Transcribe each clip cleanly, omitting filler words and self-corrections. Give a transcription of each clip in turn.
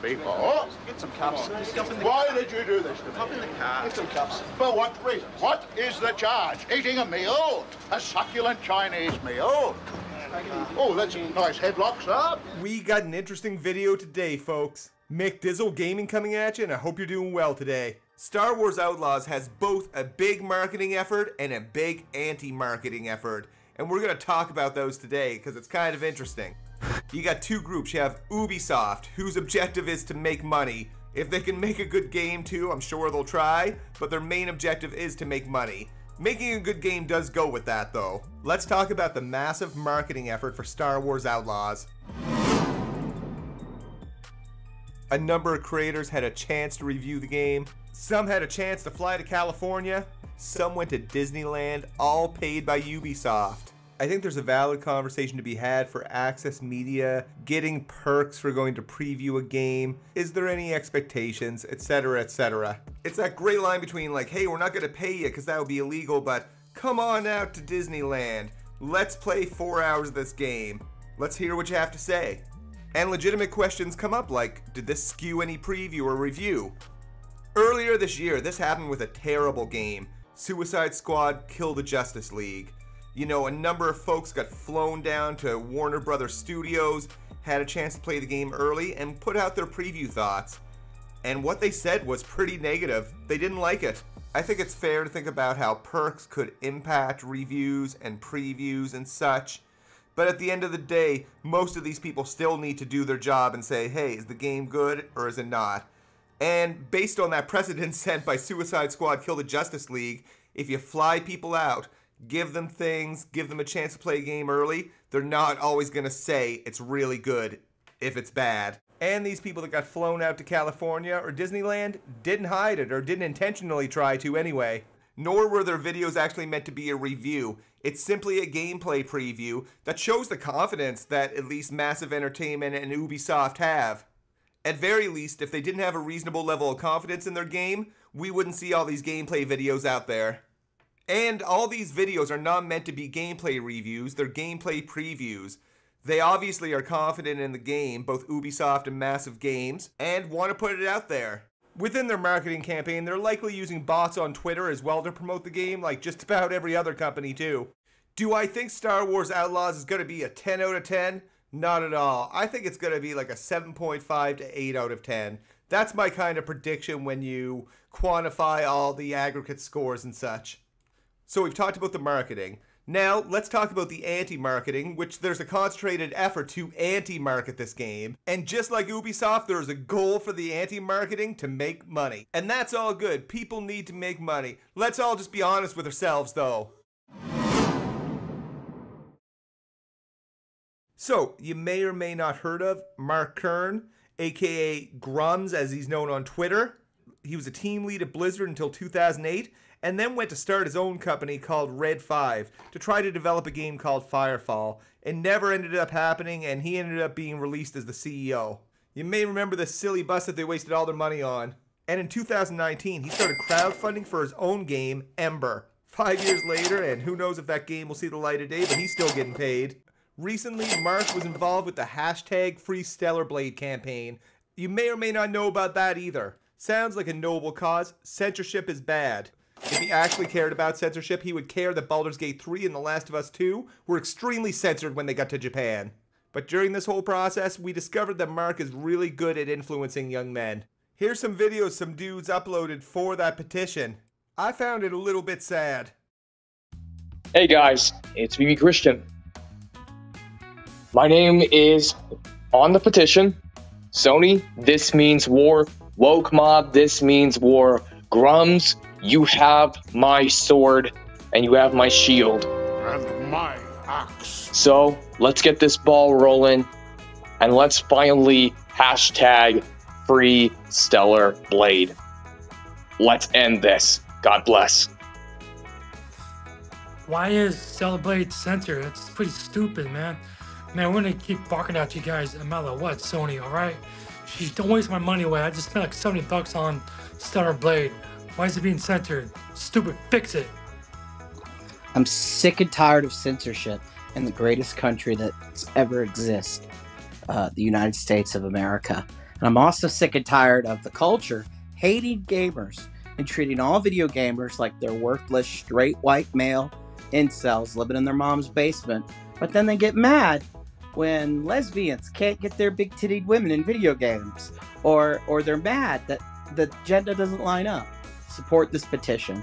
Before? Get some cups. Why did you do this to me? Hop in the car. Get some cups. For what reason? What is the charge? Eating a meal? A succulent Chinese meal? Oh, that's a nice headlock, sir. We got an interesting video today, folks. Mick Dizzle Gaming coming at you, and I hope you're doing well today. Star Wars Outlaws has both a big marketing effort and a big anti-marketing effort. And we're going to talk about those today because it's kind of interesting. You got two groups. You have Ubisoft, whose objective is to make money. If they can make a good game too, I'm sure they'll try, but their main objective is to make money. Making a good game does go with that though. Let's talk about the massive marketing effort for Star Wars Outlaws. A number of creators had a chance to review the game. Some had a chance to fly to California. Some went to Disneyland, all paid by Ubisoft. I think there's a valid conversation to be had for access media, getting perks for going to preview a game, is there any expectations, etc, etc. It's that gray line between like, hey, we're not going to pay you because that would be illegal, but come on out to Disneyland. Let's play 4 hours of this game. Let's hear what you have to say. And legitimate questions come up like, did this skew any preview or review? Earlier this year, this happened with a terrible game. Suicide Squad Kill the Justice League. You know, a number of folks got flown down to Warner Brothers Studios, had a chance to play the game early, and put out their preview thoughts. And what they said was pretty negative. They didn't like it. I think it's fair to think about how perks could impact reviews and previews and such. But at the end of the day, most of these people still need to do their job and say, hey, is the game good or is it not? And based on that precedent set by Suicide Squad Kill the Justice League, if you fly people out, give them things, give them a chance to play a game early, they're not always going to say it's really good if it's bad. And these people that got flown out to California or Disneyland didn't hide it or didn't intentionally try to anyway. Nor were their videos actually meant to be a review. It's simply a gameplay preview that shows the confidence that at least Massive Entertainment and Ubisoft have. At very least, if they didn't have a reasonable level of confidence in their game, we wouldn't see all these gameplay videos out there. And all these videos are not meant to be gameplay reviews, they're gameplay previews. They obviously are confident in the game, both Ubisoft and Massive Games, and want to put it out there. Within their marketing campaign, they're likely using bots on Twitter as well to promote the game, like just about every other company too. Do I think Star Wars Outlaws is going to be a 10 out of 10? Not at all. I think it's going to be like a 7.5 to 8 out of 10. That's my kind of prediction when you quantify all the aggregate scores and such. So we've talked about the marketing. Now, let's talk about the anti-marketing, which there's a concentrated effort to anti-market this game. And just like Ubisoft, there's a goal for the anti-marketing to make money. And that's all good. People need to make money. Let's all just be honest with ourselves, though. So, you may or may not heard of Mark Kern, aka Grums as he's known on Twitter. He was a team lead at Blizzard until 2008. And then went to start his own company called Red 5 to try to develop a game called Firefall. It never ended up happening, and he ended up being released as the CEO. You may remember the silly bus that they wasted all their money on. And in 2019, he started crowdfunding for his own game, Ember. 5 years later, and who knows if that game will see the light of day, but he's still getting paid. Recently, Mark was involved with the hashtag Free Stellar Blade campaign. You may or may not know about that either. Sounds like a noble cause. Censorship is bad. If he actually cared about censorship, he would care that Baldur's Gate 3 and The Last of Us 2 were extremely censored when they got to Japan. But during this whole process, we discovered that Mark is really good at influencing young men. Here's some videos some dudes uploaded for that petition. I found it a little bit sad. Hey guys, it's me, Christian. My name is on the petition. Sony, this means war. Woke mob, this means war. Grums, you have my sword, and you have my shield. And my axe. So, let's get this ball rolling, and let's finally hashtag Free Stellar Blade. Let's end this. God bless. Why is Stellar Blade censored? That's pretty stupid, man. Man, we're gonna keep barking at you guys no matter what, Sony, alright? Jeez, don't waste my money away. I just spent like $70 on Stellar Blade. Why is it being censored? Stupid, fix it. I'm sick and tired of censorship in the greatest country that's ever existed, the United States of America. And I'm also sick and tired of the culture hating gamers and treating all video gamers like they're worthless, straight white male incels living in their mom's basement. But then they get mad when lesbians can't get their big-titted women in video games. Or they're mad that the agenda doesn't line up. Support this petition.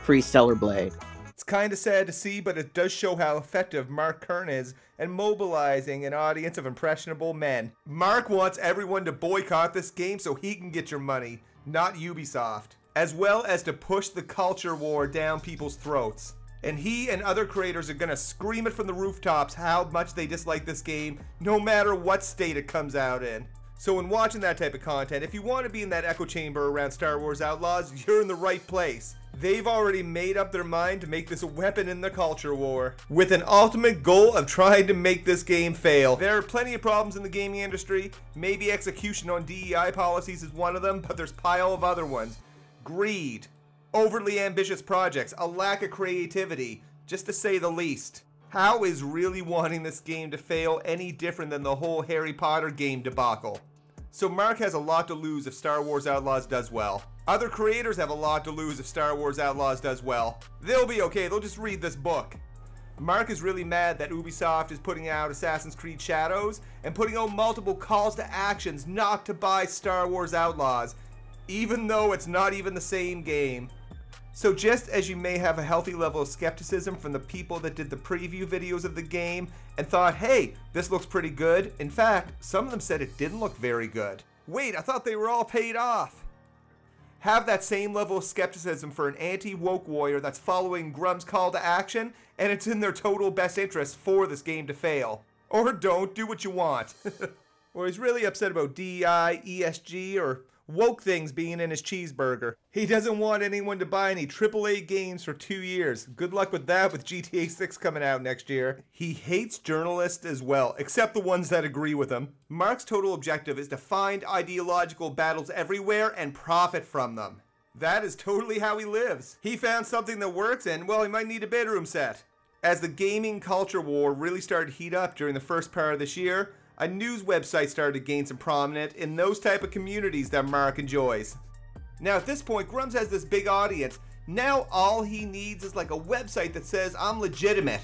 Free Stellar Blade. It's kind of sad to see, but it does show how effective Mark Kern is in mobilizing an audience of impressionable men. Mark wants everyone to boycott this game so he can get your money, not Ubisoft, as well as to push the culture war down people's throats. And he and other creators are going to scream it from the rooftops how much they dislike this game, no matter what state it comes out in. So when watching that type of content, if you want to be in that echo chamber around Star Wars Outlaws, you're in the right place. They've already made up their mind to make this a weapon in the culture war, with an ultimate goal of trying to make this game fail. There are plenty of problems in the gaming industry. Maybe execution on DEI policies is one of them, but there's a pile of other ones. Greed, overly ambitious projects, a lack of creativity, just to say the least. How is really wanting this game to fail any different than the whole Harry Potter game debacle? So Mark has a lot to lose if Star Wars Outlaws does well. Other creators have a lot to lose if Star Wars Outlaws does well. They'll be okay, they'll just read this book. Mark is really mad that Ubisoft is putting out Assassin's Creed Shadows and putting out multiple calls to actions not to buy Star Wars Outlaws, even though it's not even the same game. So just as you may have a healthy level of skepticism from the people that did the preview videos of the game and thought, hey, this looks pretty good. In fact, some of them said it didn't look very good. Wait, I thought they were all paid off. Have that same level of skepticism for an anti-woke warrior that's following Grum's call to action, and it's in their total best interest for this game to fail. Or don't, do what you want. Or he's really upset about DEI, ESG, or woke things being in his cheeseburger. He doesn't want anyone to buy any AAA games for 2 years. Good luck with that with GTA 6 coming out next year. He hates journalists as well, except the ones that agree with him. Mark's total objective is to find ideological battles everywhere and profit from them. That is totally how he lives. He found something that works and, well, he might need a bedroom set. As the gaming culture war really started to heat up during the first part of this year, a news website started to gain some prominence in those type of communities that Mark enjoys. Now at this point, Grums has this big audience. Now all he needs is like a website that says, I'm legitimate.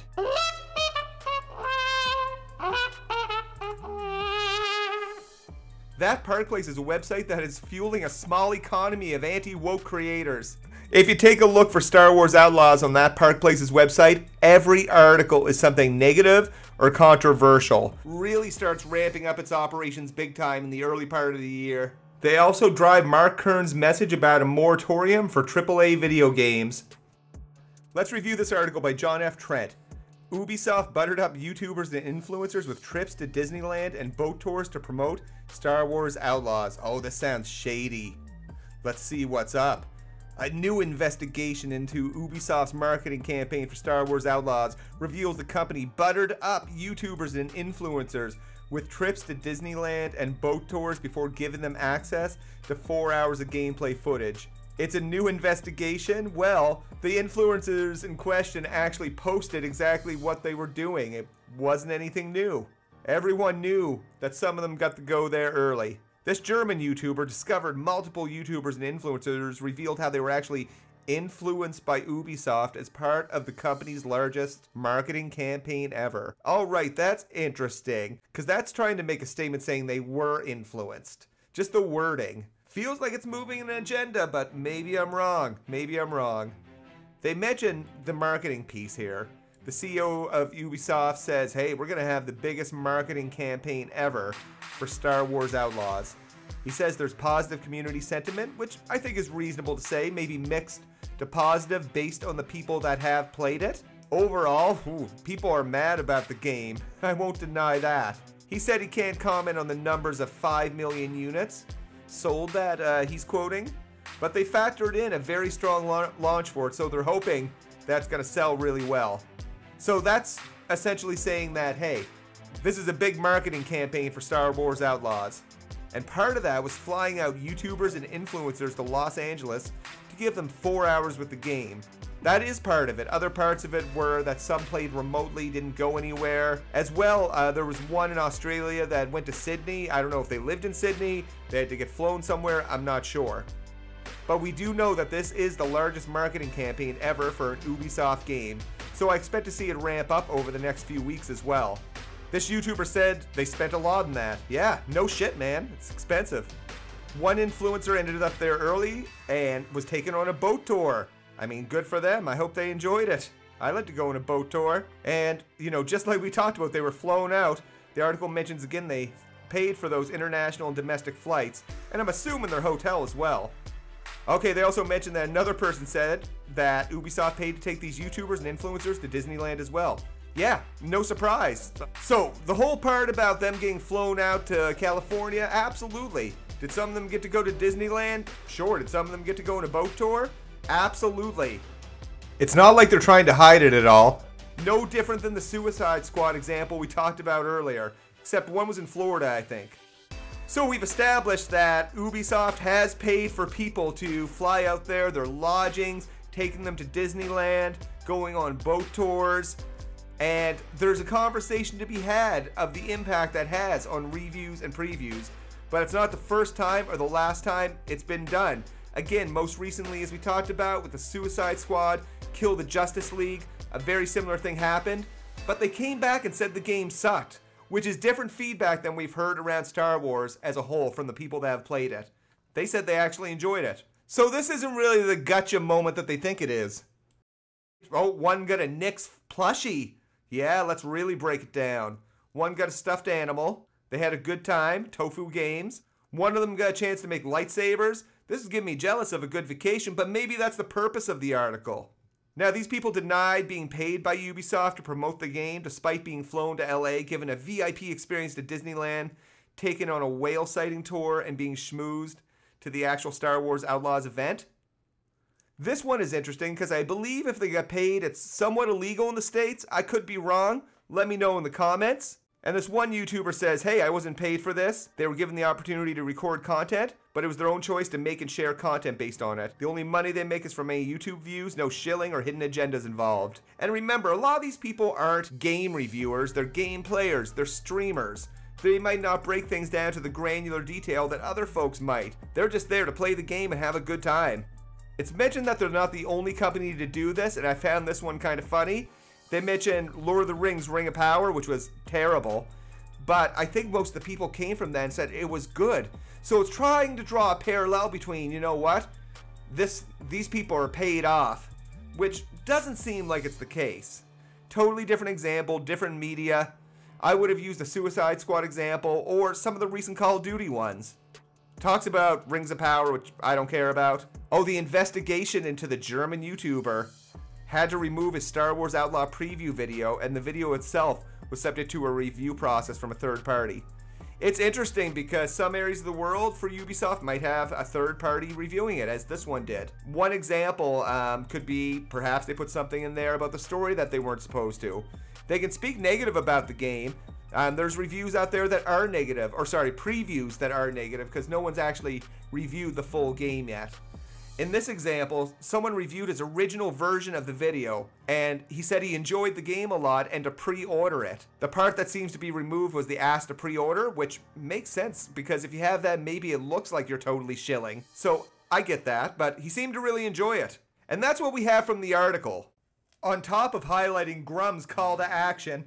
That Park Place is a website that is fueling a small economy of anti-woke creators. If you take a look for Star Wars Outlaws on that Park Place's website, every article is something negative or controversial. Really starts ramping up its operations big time in the early part of the year. They also drive Mark Kern's message about a moratorium for AAA video games. Let's review this article by John F. Trent. Ubisoft buttered up YouTubers and influencers with trips to Disneyland and boat tours to promote Star Wars Outlaws. Oh, this sounds shady. Let's see what's up. A new investigation into Ubisoft's marketing campaign for Star Wars Outlaws reveals the company buttered up YouTubers and influencers with trips to Disneyland and boat tours before giving them access to 4 hours of gameplay footage. It's a new investigation? Well, the influencers in question actually posted exactly what they were doing. It wasn't anything new. Everyone knew that some of them got to go there early. This German YouTuber discovered multiple YouTubers and influencers revealed how they were actually influenced by Ubisoft as part of the company's largest marketing campaign ever. Alright, that's interesting, because that's trying to make a statement saying they were influenced. Just the wording. Feels like it's moving an agenda, but maybe I'm wrong. Maybe I'm wrong. They mention the marketing piece here. The CEO of Ubisoft says, hey, we're going to have the biggest marketing campaign ever for Star Wars Outlaws. He says there's positive community sentiment, which I think is reasonable to say, maybe mixed to positive based on the people that have played it. Overall, people are mad about the game. I won't deny that. He said he can't comment on the numbers of 5 million units sold that he's quoting, but they factored in a very strong launch for it, so they're hoping that's going to sell really well. So that's essentially saying that, hey, this is a big marketing campaign for Star Wars Outlaws. And part of that was flying out YouTubers and influencers to Los Angeles to give them 4 hours with the game. That is part of it. Other parts of it were that some played remotely, didn't go anywhere. As well, there was one in Australia that went to Sydney. I don't know if they lived in Sydney, they had to get flown somewhere, I'm not sure. But we do know that this is the largest marketing campaign ever for an Ubisoft game, so I expect to see it ramp up over the next few weeks as well. This YouTuber said they spent a lot on that. Yeah, no shit, man. It's expensive. One influencer ended up there early and was taken on a boat tour. I mean, good for them. I hope they enjoyed it. I like to go on a boat tour. And, you know, just like we talked about, they were flown out. The article mentions again they paid for those international and domestic flights, and I'm assuming their hotel as well. Okay, they also mentioned that another person said that Ubisoft paid to take these YouTubers and influencers to Disneyland as well. Yeah, no surprise. So, the whole part about them getting flown out to California, absolutely. Did some of them get to go to Disneyland? Sure. Did some of them get to go on a boat tour? Absolutely. It's not like they're trying to hide it at all. No different than the Suicide Squad example we talked about earlier, except one was in Florida, I think. So we've established that Ubisoft has paid for people to fly out there, their lodgings, taking them to Disneyland, going on boat tours, and there's a conversation to be had of the impact that has on reviews and previews, but it's not the first time or the last time it's been done. Again, most recently, as we talked about with the Suicide Squad, Kill the Justice League, a very similar thing happened, but they came back and said the game sucked, which is different feedback than we've heard around Star Wars as a whole from the people that have played it. They said they actually enjoyed it. So this isn't really the gotcha moment that they think it is. Oh, one got a Nyx plushie. Yeah, let's really break it down. One got a stuffed animal. They had a good time, Tofu Games. One of them got a chance to make lightsabers. This is getting me jealous of a good vacation, but maybe that's the purpose of the article. Now, these people denied being paid by Ubisoft to promote the game, despite being flown to LA, given a VIP experience to Disneyland, taken on a whale sighting tour, and being schmoozed to the actual Star Wars Outlaws event. This one is interesting because I believe if they got paid, it's somewhat illegal in the States. I could be wrong. Let me know in the comments. And this one YouTuber says, hey, I wasn't paid for this. They were given the opportunity to record content, but it was their own choice to make and share content based on it. The only money they make is from any YouTube views, no shilling or hidden agendas involved. And remember, a lot of these people aren't game reviewers, they're game players, they're streamers. They might not break things down to the granular detail that other folks might. They're just there to play the game and have a good time. It's mentioned that they're not the only company to do this, and I found this one kind of funny. They mentioned Lord of the Rings Ring of Power, which was terrible, but I think most of the people came from that and said it was good. So it's trying to draw a parallel between, you know what, these people are paid off, which doesn't seem like it's the case. Totally different example, different media. I would have used the Suicide Squad example or some of the recent Call of Duty ones. Talks about Rings of Power, which I don't care about. Oh, the investigation into the German YouTuber had to remove his Star Wars Outlaw preview video, and the video itself was subject to a review process from a third party. It's interesting because some areas of the world for Ubisoft might have a third party reviewing it, as this one did. One example could be perhaps they put something in there about the story that they weren't supposed to. They can speak negative about the game. There's reviews out there that are negative, or sorry, previews that are negative because no one's actually reviewed the full game yet. In this example, someone reviewed his original version of the video, and he said he enjoyed the game a lot and to pre-order it. The part that seems to be removed was the ask to pre-order, which makes sense, because if you have that, maybe it looks like you're totally shilling. So, I get that, but he seemed to really enjoy it. And that's what we have from the article. On top of highlighting Grum's call to action,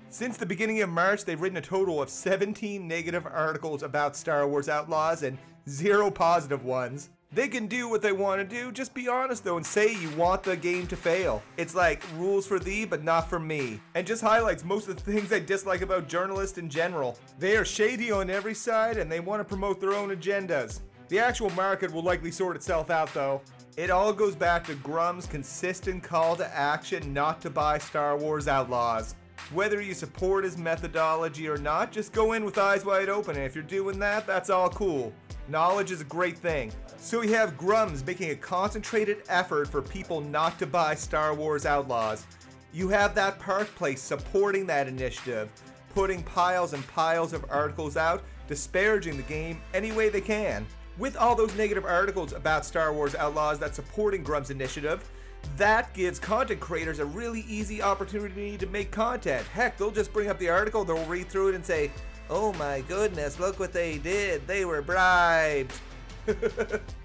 since the beginning of March, they've written a total of 17 negative articles about Star Wars Outlaws and 0 positive ones. They can do what they want to do, just be honest though and say you want the game to fail. It's like, rules for thee but not for me. And just highlights most of the things I dislike about journalists in general. They are shady on every side and they want to promote their own agendas. The actual market will likely sort itself out though. It all goes back to Grum's consistent call to action not to buy Star Wars Outlaws. Whether you support his methodology or not, just go in with eyes wide open, and if you're doing that, that's all cool. Knowledge is a great thing. So we have Grum's making a concentrated effort for people not to buy Star Wars Outlaws. You have that Park Place supporting that initiative, putting piles and piles of articles out disparaging the game any way they can. With all those negative articles about Star Wars Outlaws that's supporting Grump's initiative, that gives content creators a really easy opportunity to make content. Heck, they'll just bring up the article, they'll read through it and say, "Oh my goodness, look what they did, they were bribed."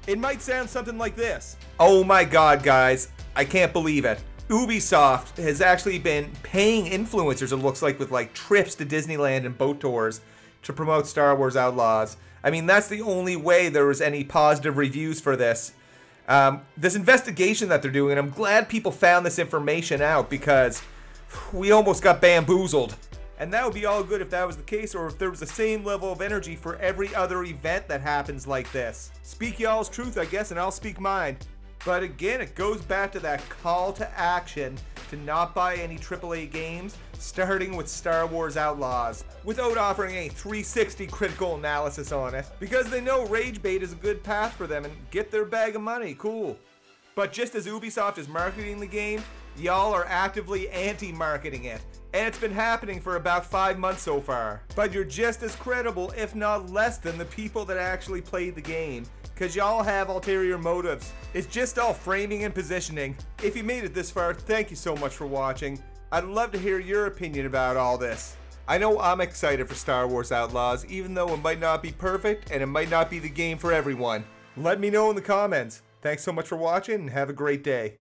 It might sound something like this. "Oh my god, guys, I can't believe it. Ubisoft has actually been paying influencers, it looks like, with like trips to Disneyland and boat tours to promote Star Wars Outlaws." I mean, that's the only way there was any positive reviews for this. This investigation that they're doing, and I'm glad people found this information out because we almost got bamboozled. And that would be all good if that was the case, or if there was the same level of energy for every other event that happens like this. Speak y'all's truth, I guess, and I'll speak mine. But again, it goes back to that call to action to not buy any AAA games, starting with Star Wars Outlaws, without offering a 360 critical analysis on it, because they know rage bait is a good path for them and get their bag of money, cool. But just as Ubisoft is marketing the game, y'all are actively anti-marketing it. And it's been happening for about 5 months so far. But you're just as credible, if not less than, the people that actually played the game, because y'all have ulterior motives. It's just all framing and positioning. If you made it this far, thank you so much for watching. I'd love to hear your opinion about all this. I know I'm excited for Star Wars Outlaws, even though it might not be perfect and it might not be the game for everyone. Let me know in the comments. Thanks so much for watching and have a great day.